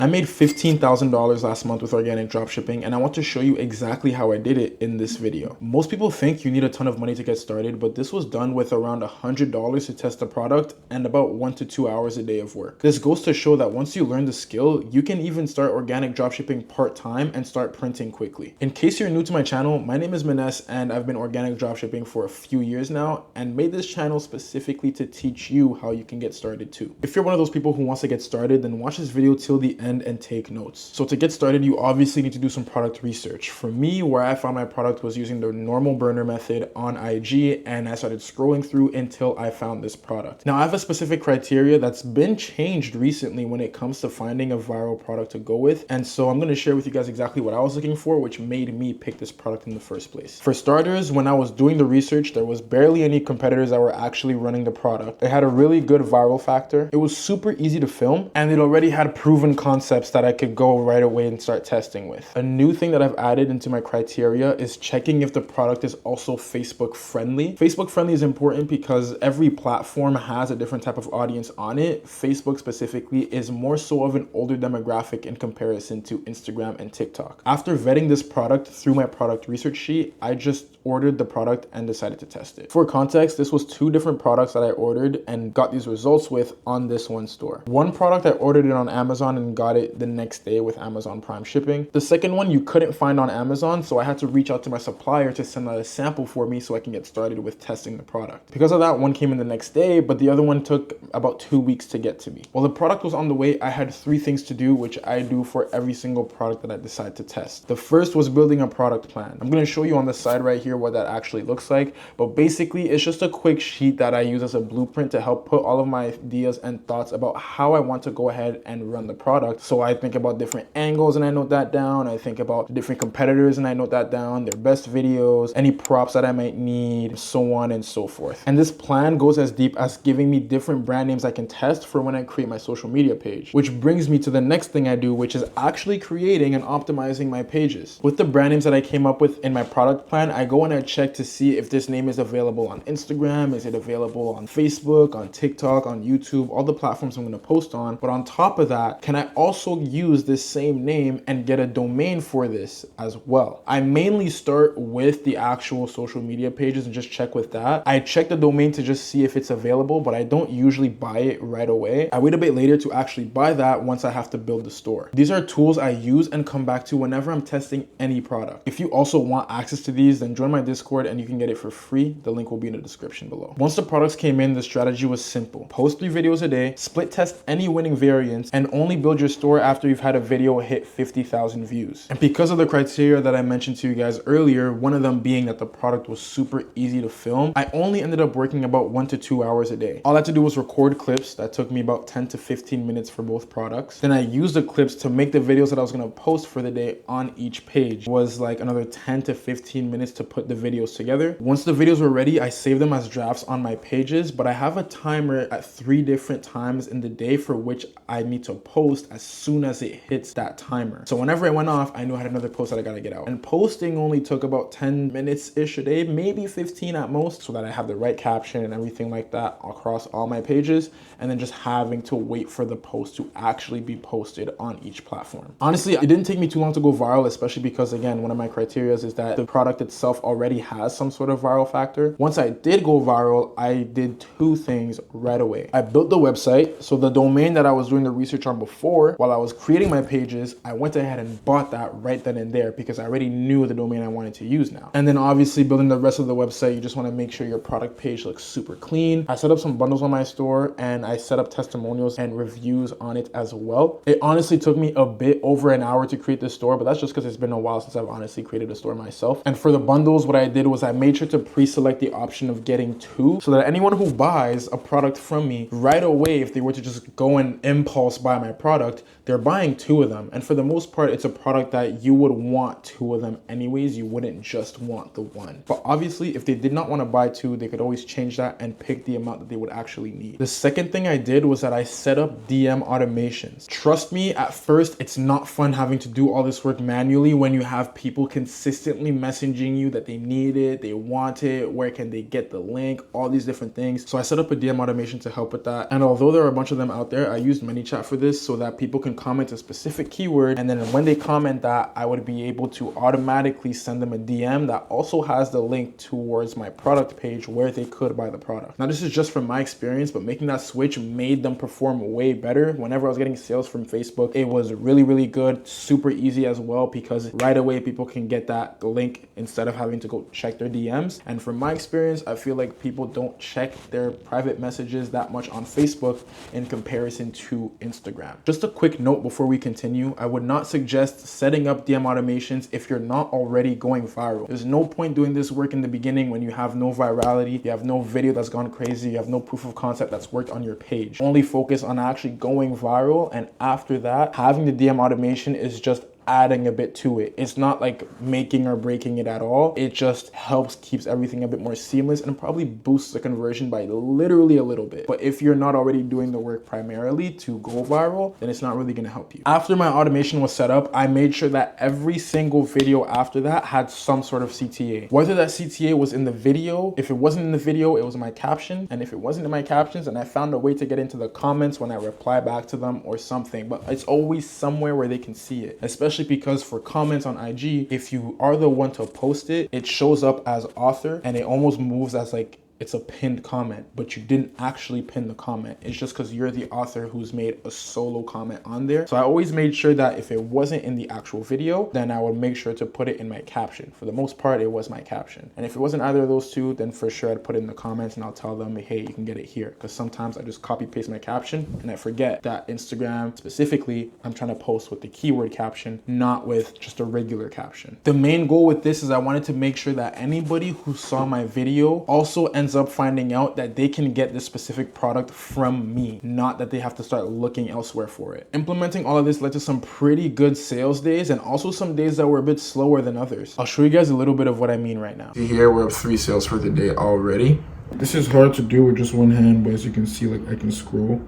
I made $15,000 last month with organic dropshipping, and I want to show you exactly how I did it in this video. Most people think you need a ton of money to get started, but this was done with around $100 to test the product and about 1 to 2 hours a day of work. This goes to show that once you learn the skill, you can even start organic dropshipping part-time and start printing quickly. In case you're new to my channel, my name is Manes and I've been organic dropshipping for a few years now and made this channel specifically to teach you how you can get started too. If you're one of those people who wants to get started, then watch this video till the end and take notes. So to get started, you obviously need to do some product research. For me, where I found my product was using the normal burner method on IG, and I started scrolling through until I found this product. Now I have a specific criteria that's been changed recently when it comes to finding a viral product to go with. And so I'm going to share with you guys exactly what I was looking for, which made me pick this product in the first place. For starters, when I was doing the research, there was barely any competitors that were actually running the product. It had a really good viral factor. It was super easy to film, and it already had proven concepts that I could go right away and start testing with. A new thing that I've added into my criteria is checking if the product is also Facebook friendly. Facebook friendly is important because every platform has a different type of audience on it. Facebook specifically is more so of an older demographic in comparison to Instagram and TikTok. After vetting this product through my product research sheet, I just ordered the product and decided to test it. For context, this was 2 different products that I ordered and got these results with on this one store. One product I ordered it on Amazon and got it the next day with Amazon Prime shipping. The second one you couldn't find on Amazon, so I had to reach out to my supplier to send out a sample for me so I can get started with testing the product. Because of that, one came in the next day, but the other one took about 2 weeks to get to me. While the product was on the way, I had 3 things to do, which I do for every single product that I decide to test. The first was building a product plan. I'm going to show you on the side right here what that actually looks like, but basically it's just a quick sheet that I use as a blueprint to help put all of my ideas and thoughts about how I want to go ahead and run the product. So I think about different angles and I note that down. I think about different competitors and I note that down, their best videos, any props that I might need, so on and so forth. And this plan goes as deep as giving me different brand names I can test for when I create my social media page, which brings me to the next thing I do, which is actually creating and optimizing my pages. With the brand names that I came up with in my product plan, I go and I check to see if this name is available on Instagram, is it available on Facebook, on TikTok, on YouTube, all the platforms I'm going to post on. But on top of that, can I also use this same name and get a domain for this as well? I mainly start with the actual social media pages and just check with that. I check the domain to just see if it's available, but I don't usually buy it right away. I wait a bit later to actually buy that once I have to build the store. These are tools I use and come back to whenever I'm testing any product. If you also want access to these, then join my Discord and you can get it for free. The link will be in the description below. Once the products came in, the strategy was simple. Post 3 videos a day, split test any winning variants, and only build your store after you've had a video hit 50,000 views. And because of the criteria that I mentioned to you guys earlier, one of them being that the product was super easy to film, I only ended up working about 1 to 2 hours a day. All I had to do was record clips. That took me about 10 to 15 minutes for both products. Then I used the clips to make the videos that I was going to post for the day on each page. It was like another 10 to 15 minutes to put the videos together. Once the videos were ready, I saved them as drafts on my pages, but I have a timer at 3 different times in the day for which I need to post as soon as it hits that timer. So whenever it went off, I knew I had another post that I gotta get out. And posting only took about 10 minutes-ish a day, maybe 15 at most, so that I have the right caption and everything like that across all my pages, and then just having to wait for the post to actually be posted on each platform. Honestly, it didn't take me too long to go viral, especially because, again, one of my criteria is that the product itself already has some sort of viral factor. Once I did go viral, I did 2 things right away. I built the website, so the domain that I was doing the research on before, while I was creating my pages, I went ahead and bought that right then and there because I already knew the domain I wanted to use now. And then obviously building the rest of the website, you just want to make sure your product page looks super clean. I set up some bundles on my store and I set up testimonials and reviews on it as well. It honestly took me a bit over an hour to create this store, but that's just because it's been a while since I've honestly created a store myself. And for the bundles, what I did was I made sure to pre-select the option of getting 2 so that anyone who buys a product from me right away, if they were to just go and impulse buy my product, they're buying 2 of them. And for the most part, it's a product that you would want 2 of them anyways. You wouldn't just want the one. But obviously, if they did not want to buy 2, they could always change that and pick the amount that they would actually need. The second thing I did was that I set up DM automations. Trust me, at first, it's not fun having to do all this work manually when you have people consistently messaging you that they need it, they want it, where can they get the link, all these different things. So I set up a DM automation to help with that. And although there are a bunch of them out there, I used ManyChat for this so that people can comment a specific keyword, and then when they comment that, I would be able to automatically send them a DM that also has the link towards my product page where they could buy the product. Now this is just from my experience, but making that switch made them perform way better. Whenever I was getting sales from Facebook, it was really good, super easy as well, because right away people can get that link instead of having to go check their DMs. And from my experience, I feel like people don't check their private messages that much on Facebook in comparison to Instagram. Just a quick note before we continue, I would not suggest setting up DM automations if you're not already going viral. There's no point doing this work in the beginning when you have no virality, you have no video that's gone crazy, you have no proof of concept that's worked on your page. Only focus on actually going viral, and after that, having the DM automation is just adding a bit to it. It's not like making or breaking it at all. It just helps, keeps everything a bit more seamless, and probably boosts the conversion by literally a little bit. But if you're not already doing the work primarily to go viral, then it's not really going to help you. After my automation was set up, I made sure that every single video after that had some sort of CTA. Whether that CTA was in the video, if it wasn't in the video, it was in my caption. And if it wasn't in my captions, and I found a way to get into the comments when I reply back to them or something, but it's always somewhere where they can see it, especially because for comments on IG, if you are the one to post it, it shows up as author and it almost moves as like it's a pinned comment, but you didn't actually pin the comment. It's just because you're the author who's made a solo comment on there. So I always made sure that if it wasn't in the actual video, then I would make sure to put it in my caption. For the most part, it was my caption. And if it wasn't either of those two, then for sure I'd put it in the comments and I'll tell them, hey, you can get it here. Because sometimes I just copy paste my caption and I forget that Instagram specifically, I'm trying to post with the keyword caption, not with just a regular caption. The main goal with this is I wanted to make sure that anybody who saw my video also ends up finding out that they can get this specific product from me, not that they have to start looking elsewhere for it. Implementing all of this led to some pretty good sales days and also some days that were a bit slower than others. I'll show you guys a little bit of what I mean right now. Here we're up 3 sales for the day already. This is hard to do with just one hand, but as you can see, like I can scroll.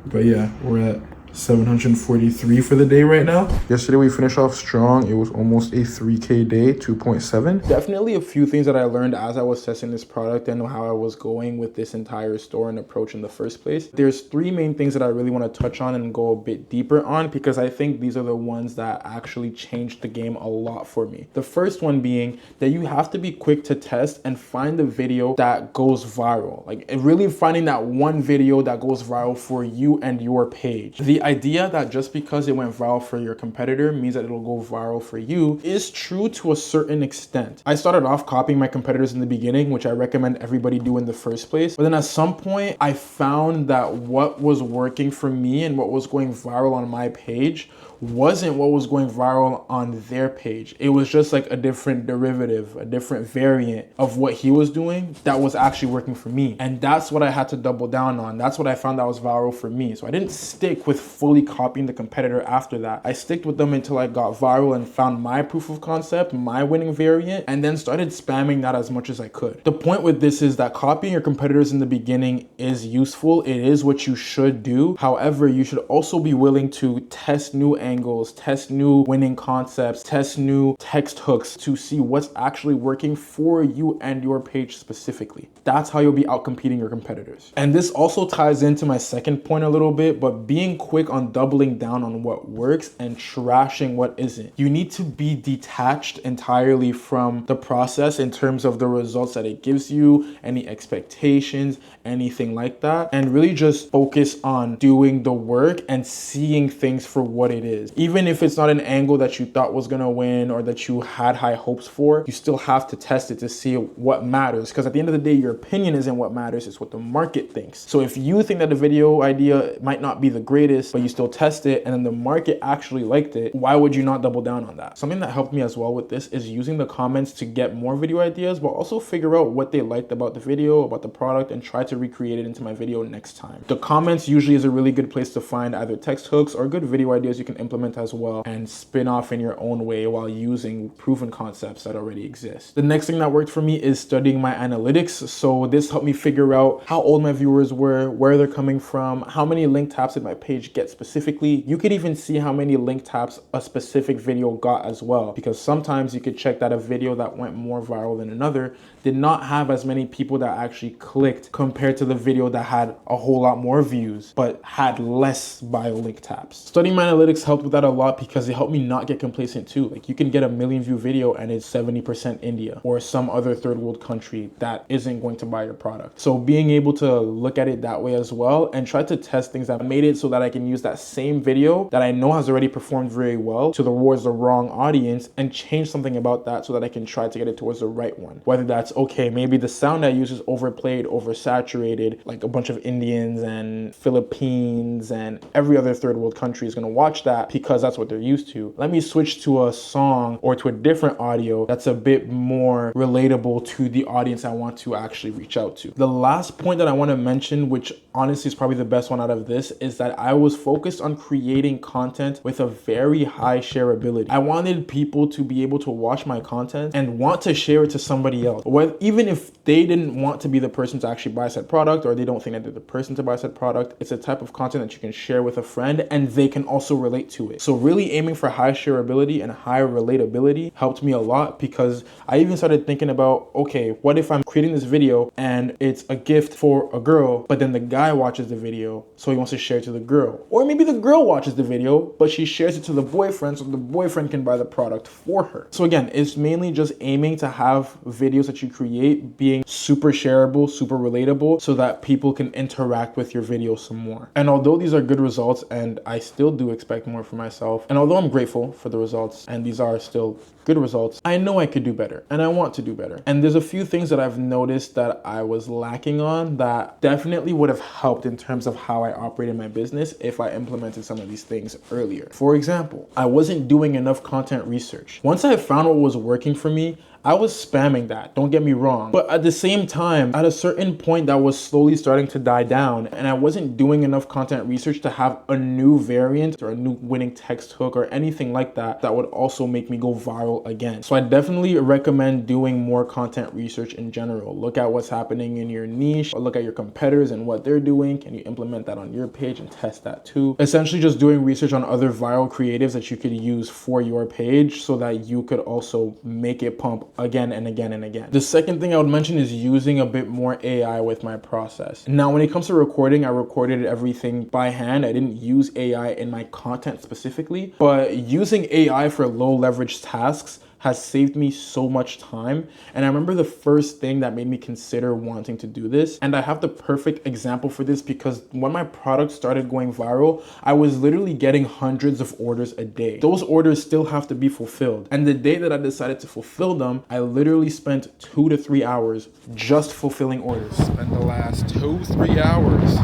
But yeah, we're at 743 for the day right now. Yesterday we finished off strong. It was almost a 3K day, 2.7. Definitely a few things that I learned as I was testing this product and how I was going with this entire store and approach in the first place. There's 3 main things that I really want to touch on and go a bit deeper on, because I think these are the ones that actually changed the game a lot for me. The first one being that you have to be quick to test and find the video that goes viral. Like really finding that one video that goes viral for you and your page. The idea that just because it went viral for your competitor means that it'll go viral for you is true to a certain extent. I started off copying my competitors in the beginning, which I recommend everybody do in the first place. But then at some point, I found that what was working for me and what was going viral on my page wasn't what was going viral on their page. It was just like a different derivative, a different variant of what he was doing that was actually working for me. And that's what I had to double down on. That's what I found that was viral for me. So I didn't stick with fully copying the competitor after that. I sticked with them until I got viral and found my proof of concept, my winning variant, and then started spamming that as much as I could. The point with this is that copying your competitors in the beginning is useful. It is what you should do. However, you should also be willing to test new angles, test new winning concepts, test new text hooks to see what's actually working for you and your page specifically. That's how you'll be out competing your competitors. And this also ties into my second point a little bit, but being quick on doubling down on what works and trashing what isn't. You need to be detached entirely from the process in terms of the results that it gives you, any expectations, anything like that, and really just focus on doing the work and seeing things for what it is. Even if it's not an angle that you thought was gonna win or that you had high hopes for, you still have to test it to see what matters, because at the end of the day, your opinion isn't what matters, it's what the market thinks. So if you think that the video idea might not be the greatest, but you still test it and then the market actually liked it, why would you not double down on that? Something that helped me as well with this is using the comments to get more video ideas, but also figure out what they liked about the video, about the product, and try to recreate it into my video next time. The comments usually is a really good place to find either text hooks or good video ideas you can implement implement as well and spin off in your own way while using proven concepts that already exist. The next thing that worked for me is studying my analytics. So this helped me figure out how old my viewers were, where they're coming from, how many link taps did my page get specifically. You could even see how many link taps a specific video got as well, because sometimes you could check that a video that went more viral than another did not have as many people that actually clicked compared to the video that had a whole lot more views but had less bio link taps. Studying my analytics helped with that a lot because it helped me not get complacent too. Like, you can get a 1 million view video and it's 70% India or some other third world country that isn't going to buy your product. So being able to look at it that way as well and try to test things that made it so that I can use that same video that I know has already performed very well towards the wrong audience and change something about that so that I can try to get it towards the right one. Whether that's, okay, maybe the sound I use is overplayed, oversaturated, like a bunch of Indians and Philippines and every other third world country is going to watch that because that's what they're used to. Let me switch to a song or to a different audio that's a bit more relatable to the audience I want to actually reach out to. The last point that I want to mention, which honestly is probably the best one out of this, is that I was focused on creating content with a very high shareability. I wanted people to be able to watch my content and want to share it to somebody else. Even if they didn't want to be the person to actually buy said product, or they don't think that they're the person to buy said product, it's a type of content that you can share with a friend and they can also relate to it. So really aiming for high shareability and high relatability helped me a lot, because I even started thinking about, okay, what if I'm creating this video and it's a gift for a girl, but then the guy watches the video, so he wants to share it to the girl. Or maybe the girl watches the video, but she shares it to the boyfriend so the boyfriend can buy the product for her. So again, it's mainly just aiming to have videos that you create being super shareable, super relatable, so that people can interact with your video some more. And although these are good results, and I still do expect more for myself, and although I'm grateful for the results, and these are still good results, I know I could do better and I want to do better. And there's a few things that I've noticed that I was lacking on that definitely would have helped in terms of how I operated my business if I implemented some of these things earlier. For example, I wasn't doing enough content research. Once I found what was working for me, I was spamming that, don't get me wrong. But at the same time, at a certain point that was slowly starting to die down and I wasn't doing enough content research to have a new variant or a new winning text hook or anything like that that would also make me go viral again. So I definitely recommend doing more content research in general. Look at what's happening in your niche, or look at your competitors and what they're doing. Can you implement that on your page and test that too? Essentially just doing research on other viral creatives that you could use for your page so that you could also make it pump again and again and again. The second thing I would mention is using a bit more AI with my process. Now, when it comes to recording, I recorded everything by hand. I didn't use AI in my content specifically, but using AI for low leverage tasks has saved me so much time. And I remember the first thing that made me consider wanting to do this, and I have the perfect example for this, because when my product started going viral, I was literally getting hundreds of orders a day. Those orders still have to be fulfilled. And the day that I decided to fulfill them, I literally spent 2 to 3 hours just fulfilling orders. Spent the last 2-3 hours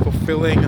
fulfilling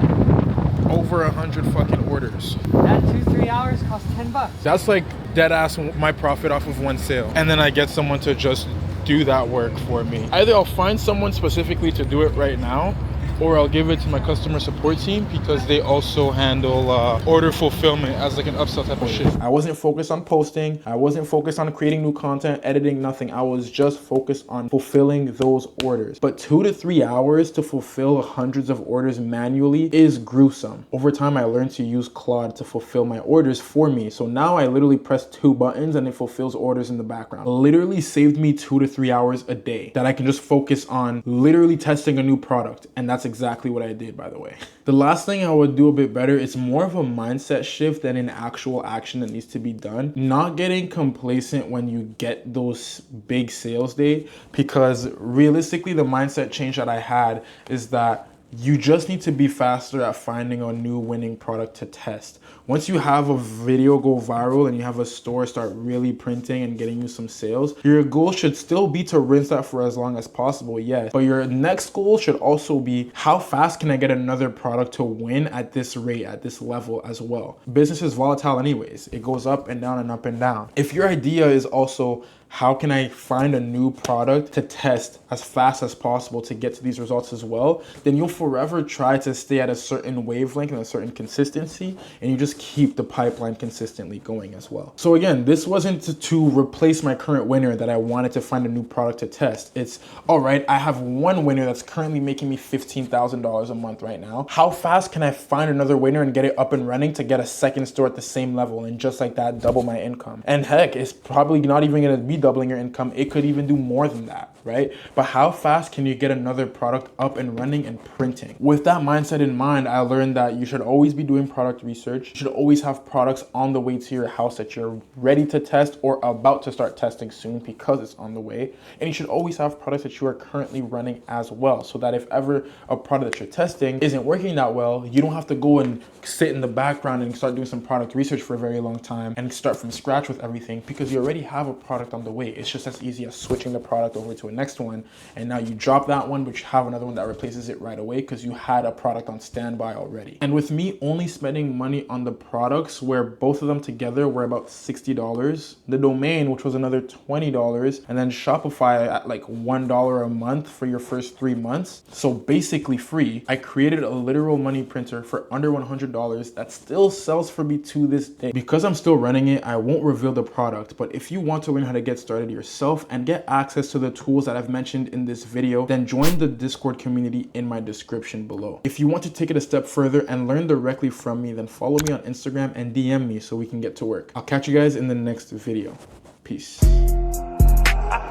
over 100 fucking orders. That 2-3 hours cost $10. That's like dead ass my profit off of one sale. And then I get someone to just do that work for me. Either I'll find someone specifically to do it right now, or I'll give it to my customer support team, because they also handle order fulfillment as like an upsell type of shit. I wasn't focused on posting. I wasn't focused on creating new content, editing, nothing. I was just focused on fulfilling those orders. But 2 to 3 hours to fulfill hundreds of orders manually is gruesome. Over time, I learned to use Claude to fulfill my orders for me. So now I literally press 2 buttons and it fulfills orders in the background. Literally saved me 2 to 3 hours a day that I can just focus on literally testing a new product. And that's exactly what I did, by the way. The last thing I would do a bit better, it's more of a mindset shift than an actual action that needs to be done. Not getting complacent when you get those big sales day, because realistically, the mindset change that I had is that you just need to be faster at finding a new winning product to test. Once you have a video go viral and you have a store start really printing and getting you some sales, your goal should still be to rinse that for as long as possible, yes. But your next goal should also be, how fast can I get another product to win at this rate, at this level as well? Business is volatile anyways. It goes up and down and up and down. If your idea is also, how can I find a new product to test as fast as possible to get to these results as well, then you'll forever try to stay at a certain wavelength and a certain consistency, and you just keep the pipeline consistently going as well. So again, this wasn't to replace my current winner that I wanted to find a new product to test. It's, all right, I have one winner that's currently making me $15,000 a month right now. How fast can I find another winner and get it up and running to get a second store at the same level, and just like that, double my income? And heck, it's probably not even gonna be doubling your income. It could even do more than that, right? But how fast can you get another product up and running and printing? With that mindset in mind, I learned that you should always be doing product research. You should always have products on the way to your house that you're ready to test or about to start testing soon because it's on the way. And you should always have products that you are currently running as well, so that if ever a product that you're testing isn't working that well, you don't have to go and sit in the background and start doing some product research for a very long time and start from scratch with everything, because you already have a product on the way. It's just as easy as switching the product over to a next one, and now you drop that one, but you have another one that replaces it right away because you had a product on standby already. And with me only spending money on the products where both of them together were about $60, the domain, which was another $20, and then Shopify at like $1 a month for your first 3 months, so basically free, I created a literal money printer for under $100 that still sells for me to this day. Because I'm still running it, I won't reveal the product, but if you want to learn how to get started yourself and get access to the tools that I've mentioned in this video, then join the Discord community in my description below. If you want to take it a step further and learn directly from me, then follow me on Instagram and DM me so we can get to work. I'll catch you guys in the next video. Peace.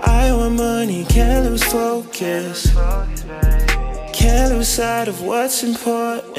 I want money, can't lose focus, can't lose sight of what's important.